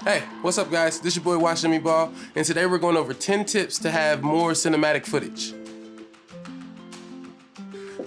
Hey, what's up guys? This your boy Watching Me Ball, and today we're going over 10 tips to have more cinematic footage.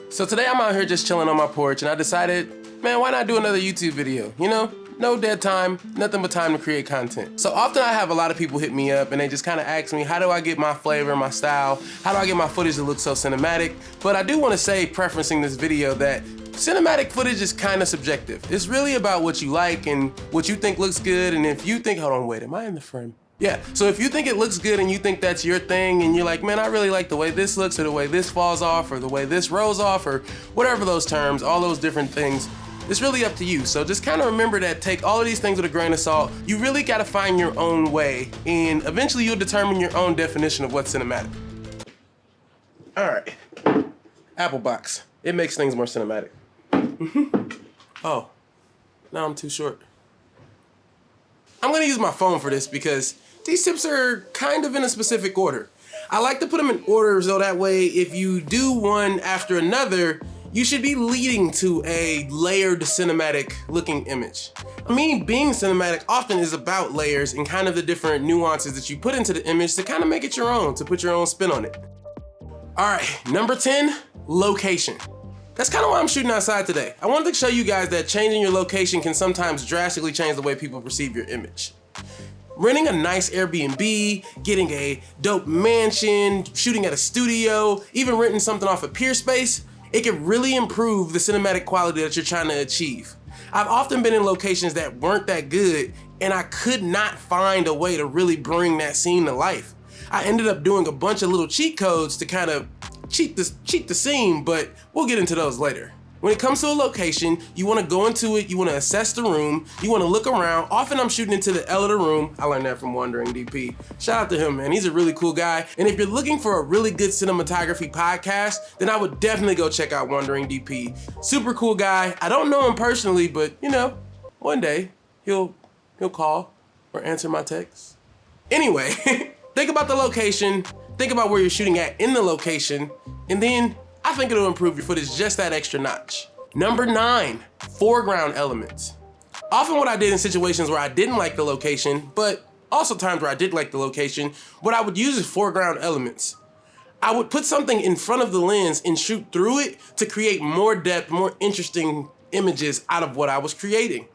So today I'm out here just chilling on my porch and I decided, man, why not do another YouTube video? You know, no dead time, nothing but time to create content. So often I have a lot of people hit me up and they just kind of ask me, how do I get my flavor, my style? How do I get my footage to look so cinematic? But I do want to say, preferencing this video, that cinematic footage is kind of subjective. It's really about what you like and what you think looks good. And if you think, hold on, wait, am I in the frame? Yeah, so if you think it looks good and you think that's your thing and you're like, man, I really like the way this looks or the way this falls off or the way this rolls off or whatever those terms, all those different things, it's really up to you. So just kind of remember that, take all of these things with a grain of salt. You really gotta find your own way and eventually you'll determine your own definition of what's cinematic. All right, Apple box. It makes things more cinematic. Oh, now I'm too short. I'm gonna use my phone for this because these tips are kind of in a specific order. I like to put them in order so that way if you do one after another, you should be leading to a layered cinematic looking image. I mean, being cinematic often is about layers and kind of the different nuances that you put into the image to kind of make it your own, to put your own spin on it. All right, number 10, location. That's kind of why I'm shooting outside today. I wanted to show you guys that changing your location can sometimes drastically change the way people perceive your image. Renting a nice Airbnb, getting a dope mansion, shooting at a studio, even renting something off of Peerspace, it can really improve the cinematic quality that you're trying to achieve. I've often been in locations that weren't that good and I could not find a way to really bring that scene to life. I ended up doing a bunch of little cheat codes to kind of cheat the scene, but we'll get into those later. When it comes to a location, you want to go into it, you want to assess the room, you want to look around. Often I'm shooting into the L of the room. I learned that from Wandering DP. Shout out to him, man. He's a really cool guy. And if you're looking for a really good cinematography podcast, then I would definitely go check out Wandering DP. Super cool guy. I don't know him personally, but you know, one day he'll call or answer my texts. Anyway, think about the location, think about where you're shooting at in the location, and then I think it'll improve your footage just that extra notch. Number 9, foreground elements. Often what I did in situations where I didn't like the location, but also times where I did like the location, what I would use is foreground elements. I would put something in front of the lens and shoot through it to create more depth, more interesting images out of what I was creating.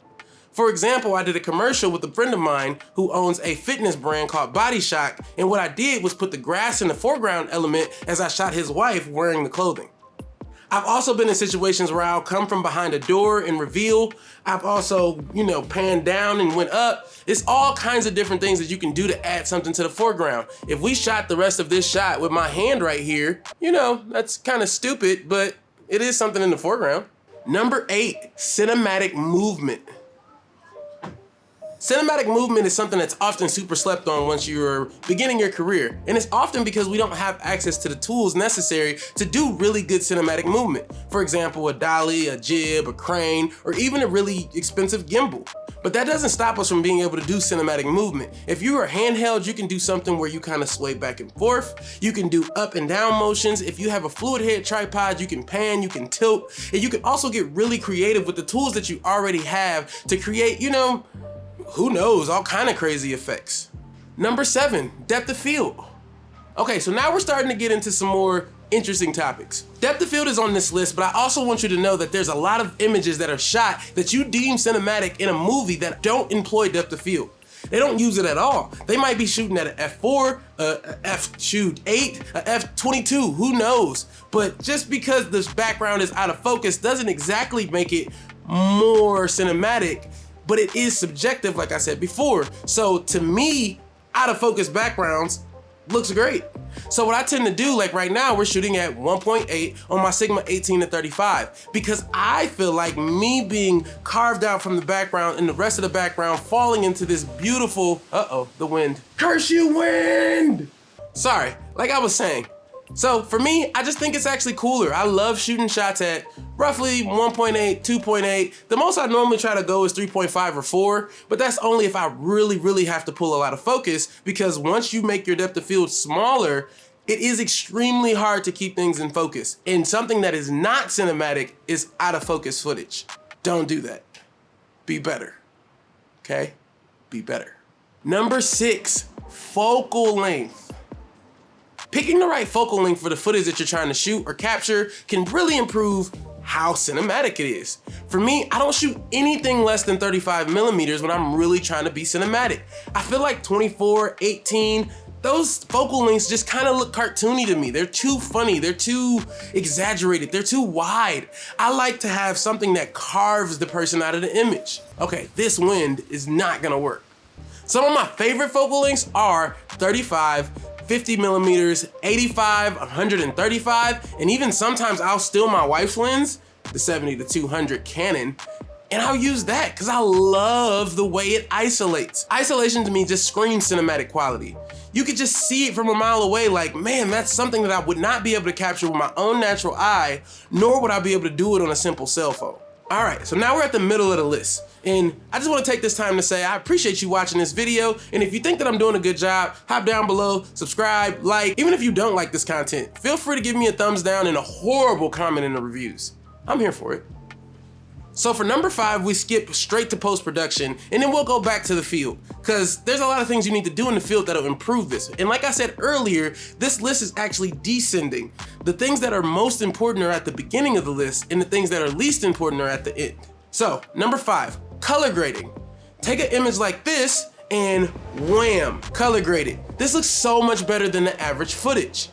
For example, I did a commercial with a friend of mine who owns a fitness brand called Body Shock, and what I did was put the grass in the foreground element as I shot his wife wearing the clothing. I've also been in situations where I'll come from behind a door and reveal. I've also, panned down and went up. It's all kinds of different things that you can do to add something to the foreground. If we shot the rest of this shot with my hand right here, that's kind of stupid, but it is something in the foreground. Number 8, cinematic movement. Cinematic movement is something that's often super slept on once you're beginning your career. And it's often because we don't have access to the tools necessary to do really good cinematic movement. For example, a dolly, a jib, a crane, or even a really expensive gimbal. But that doesn't stop us from being able to do cinematic movement. If you are handheld, you can do something where you kind of sway back and forth. You can do up and down motions. If you have a fluid head tripod, you can pan, you can tilt, and you can also get really creative with the tools that you already have to create, who knows, all kind of crazy effects. Number 7, depth of field. Okay, so now we're starting to get into some more interesting topics. Depth of field is on this list, but I also want you to know that there's a lot of images that are shot that you deem cinematic in a movie that don't employ depth of field. They don't use it at all. They might be shooting at an f4, a f8, a f22, who knows? But just because this background is out of focus doesn't exactly make it more cinematic, but it is subjective, like I said before. So to me, out of focus backgrounds looks great. So what I tend to do, like right now, we're shooting at 1.8 on my Sigma 18-35 because I feel like me being carved out from the background and the rest of the background falling into this beautiful, the wind. Curse you, wind! Sorry, like I was saying. So for me, I just think it's actually cooler. I love shooting shots at roughly 1.8, 2.8. The most I normally try to go is 3.5 or 4, but that's only if I really, really have to pull a lot of focus, because once you make your depth of field smaller, it is extremely hard to keep things in focus. And something that is not cinematic is out of focus footage. Don't do that. Be better, okay? Be better. Number 6, focal length. Picking the right focal length for the footage that you're trying to shoot or capture can really improve how cinematic it is. For me, I don't shoot anything less than 35 millimeters when I'm really trying to be cinematic. I feel like 24, 18, those focal lengths just kind of look cartoony to me. They're too funny, they're too exaggerated, they're too wide. I like to have something that carves the person out of the image. Okay, this wind is not gonna work. Some of my favorite focal lengths are 35, 50 millimeters, 85, 135, and even sometimes I'll steal my wife's lens, the 70-200 Canon, and I'll use that because I love the way it isolates. Isolation to me just screams cinematic quality. You could just see it from a mile away like, man, that's something that I would not be able to capture with my own natural eye, nor would I be able to do it on a simple cell phone. All right, so now we're at the middle of the list. And I just want to take this time to say I appreciate you watching this video. And if you think that I'm doing a good job, hop down below, subscribe, like. Even if you don't like this content, feel free to give me a thumbs down and a horrible comment in the reviews. I'm here for it. So for number 5, we skip straight to post-production, and then we'll go back to the field, because there's a lot of things you need to do in the field that'll improve this. And like I said earlier, this list is actually descending. The things that are most important are at the beginning of the list, and the things that are least important are at the end. So, number 5, color grading. Take an image like this and wham, color grade it. This looks so much better than the average footage.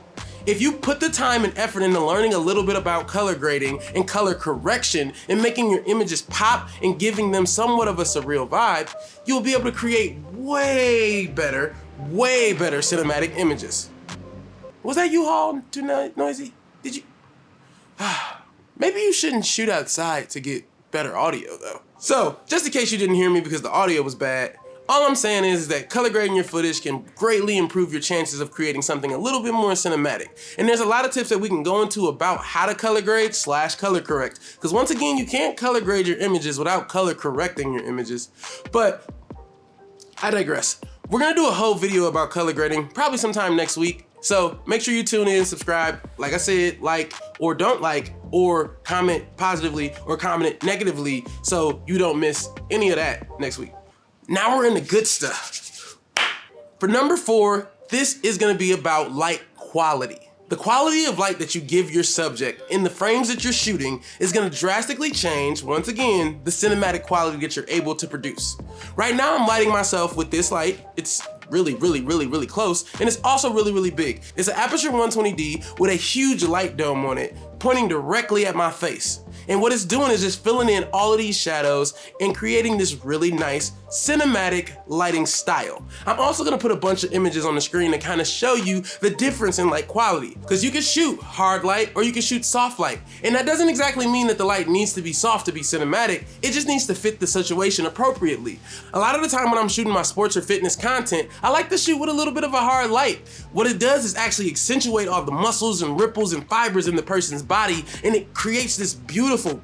If you put the time and effort into learning a little bit about color grading and color correction and making your images pop and giving them somewhat of a surreal vibe, you'll be able to create way better cinematic images. Was that U-Haul too noisy? Did you? Maybe you shouldn't shoot outside to get better audio though. So, just in case you didn't hear me because the audio was bad, all I'm saying is that color grading your footage can greatly improve your chances of creating something a little bit more cinematic. And there's a lot of tips that we can go into about how to color grade / color correct. Because once again, you can't color grade your images without color correcting your images. But I digress. We're gonna do a whole video about color grading probably sometime next week. So make sure you tune in, subscribe, like I said, like or don't like, or comment positively or comment negatively so you don't miss any of that next week. Now we're in the good stuff. For number 4, this is gonna be about light quality. The quality of light that you give your subject in the frames that you're shooting is gonna drastically change, once again, the cinematic quality that you're able to produce. Right now I'm lighting myself with this light. It's really close, and it's also really big. It's an Aputure 120D with a huge light dome on it, pointing directly at my face. And what it's doing is just filling in all of these shadows and creating this really nice cinematic lighting style. I'm also gonna put a bunch of images on the screen to kind of show you the difference in light quality. Because you can shoot hard light or you can shoot soft light. And that doesn't exactly mean that the light needs to be soft to be cinematic. It just needs to fit the situation appropriately. A lot of the time when I'm shooting my sports or fitness content, I like to shoot with a little bit of a hard light. What it does is actually accentuate all the muscles and ripples and fibers in the person's body, and it creates this beautiful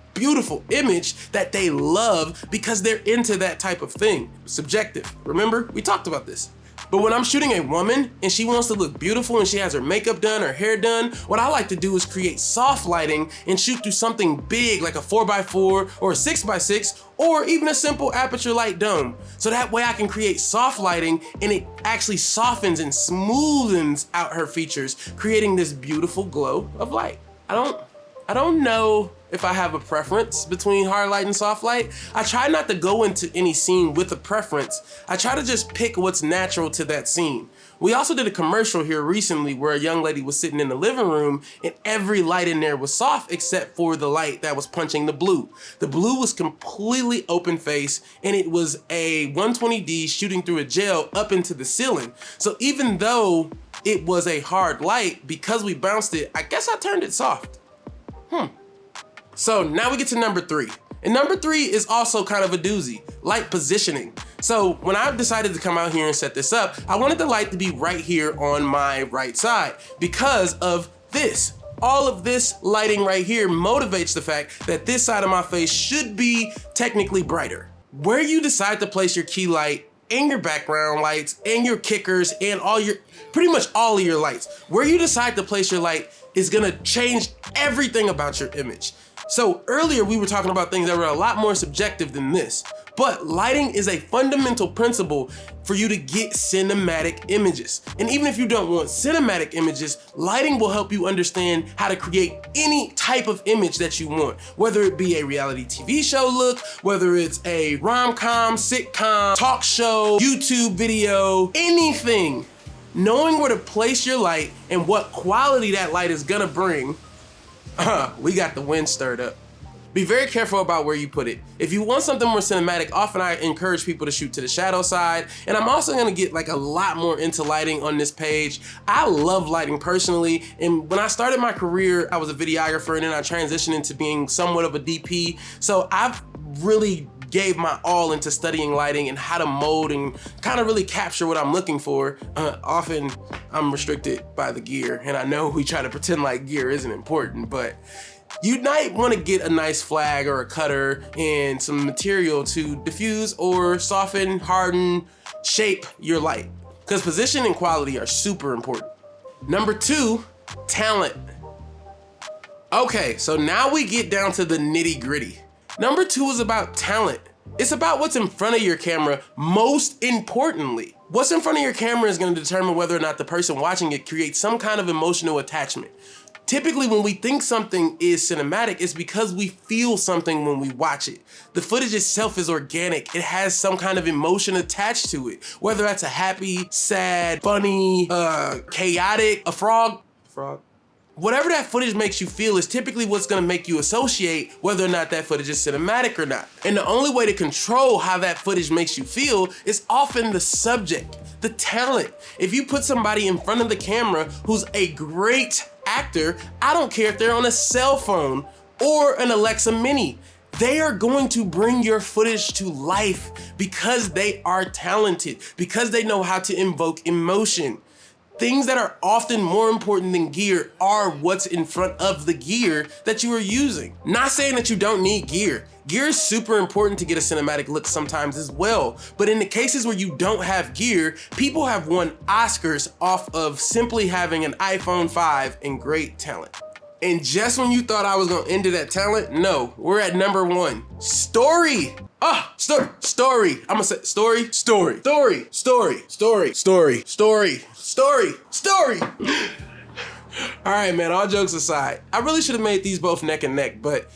image that they love because they're into that type of thing. Subjective. Remember, we talked about this. But when I'm shooting a woman and she wants to look beautiful and she has her makeup done, her hair done, what I like to do is create soft lighting and shoot through something big like a 4x4 or a 6x6 or even a simple Aputure light dome. So that way I can create soft lighting and it actually softens and smoothens out her features, creating this beautiful glow of light. I don't know if I have a preference between hard light and soft light. I try not to go into any scene with a preference. I try to just pick what's natural to that scene. We also did a commercial here recently where a young lady was sitting in the living room and every light in there was soft except for the light that was punching the blue. The blue was completely open face and it was a 120D shooting through a gel up into the ceiling. So even though it was a hard light, because we bounced it, I guess I turned it soft. So now we get to number 3. And number 3 is also kind of a doozy, light positioning. So when I decided to come out here and set this up, I wanted the light to be right here on my right side because of this. All of this lighting right here motivates the fact that this side of my face should be technically brighter. Where you decide to place your key light and your background lights and your kickers and pretty much all of your lights, where you decide to place your light is gonna change everything about your image. So earlier we were talking about things that were a lot more subjective than this, but lighting is a fundamental principle for you to get cinematic images. And even if you don't want cinematic images, lighting will help you understand how to create any type of image that you want, whether it be a reality TV show look, whether it's a rom-com, sitcom, talk show, YouTube video, anything. Knowing where to place your light and what quality that light is gonna bring, we got the wind stirred up. Be very careful about where you put it. If you want something more cinematic, often I encourage people to shoot to the shadow side, and I'm also gonna get like a lot more into lighting on this page. I love lighting personally, and when I started my career, I was a videographer, and then I transitioned into being somewhat of a DP. So I've really gave my all into studying lighting and how to mold and kind of really capture what I'm looking for. Often I'm restricted by the gear, and I know we try to pretend like gear isn't important, but you might want to get a nice flag or a cutter and some material to diffuse or soften, harden, shape your light, because position and quality are super important. Number 2, talent. Okay, so now we get down to the nitty gritty. Number 2 is about talent. It's about what's in front of your camera, most importantly. What's in front of your camera is gonna determine whether or not the person watching it creates some kind of emotional attachment. Typically, when we think something is cinematic, it's because we feel something when we watch it. The footage itself is organic. It has some kind of emotion attached to it, whether that's a happy, sad, funny, chaotic, a frog. Whatever that footage makes you feel is typically what's gonna make you associate whether or not that footage is cinematic or not. And the only way to control how that footage makes you feel is often the subject, the talent. If you put somebody in front of the camera who's a great actor, I don't care if they're on a cell phone or an Alexa Mini, they are going to bring your footage to life because they are talented, because they know how to invoke emotion. Things that are often more important than gear are what's in front of the gear that you are using. Not saying that you don't need gear. Gear is super important to get a cinematic look sometimes as well. But in the cases where you don't have gear, people have won Oscars off of simply having an iPhone 5 and great talent. And just when you thought I was gonna end it at talent, no, we're at number 1, story. Story. I'm gonna say story. All right, man, all jokes aside, I really should have made these both neck and neck, but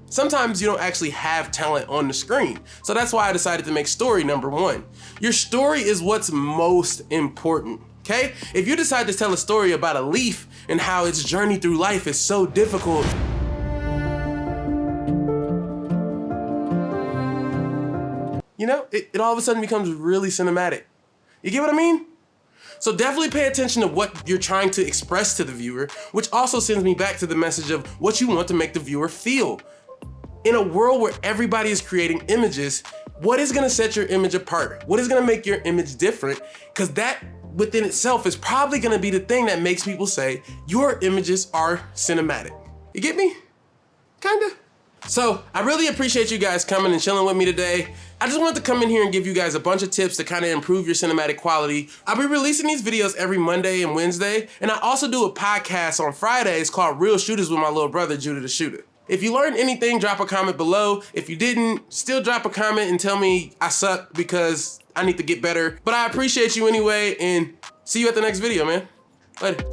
sometimes you don't actually have talent on the screen. So that's why I decided to make story number 1. Your story is what's most important, okay? If you decide to tell a story about a leaf and how its journey through life is so difficult, you know, it all of a sudden becomes really cinematic. You get what I mean? So definitely pay attention to what you're trying to express to the viewer, which also sends me back to the message of what you want to make the viewer feel. In a world where everybody is creating images, what is gonna set your image apart? What is gonna make your image different? Because that within itself is probably gonna be the thing that makes people say, your images are cinematic. You get me? Kinda. So I really appreciate you guys coming and chilling with me today. I just wanted to come in here and give you guys a bunch of tips to kind of improve your cinematic quality. I'll be releasing these videos every Monday and Wednesday, and I also do a podcast on Fridays called Real Shooters with my little brother, Judah the Shooter. If you learned anything, drop a comment below. If you didn't, still drop a comment and tell me I suck because I need to get better. But I appreciate you anyway, and see you at the next video, man. Later.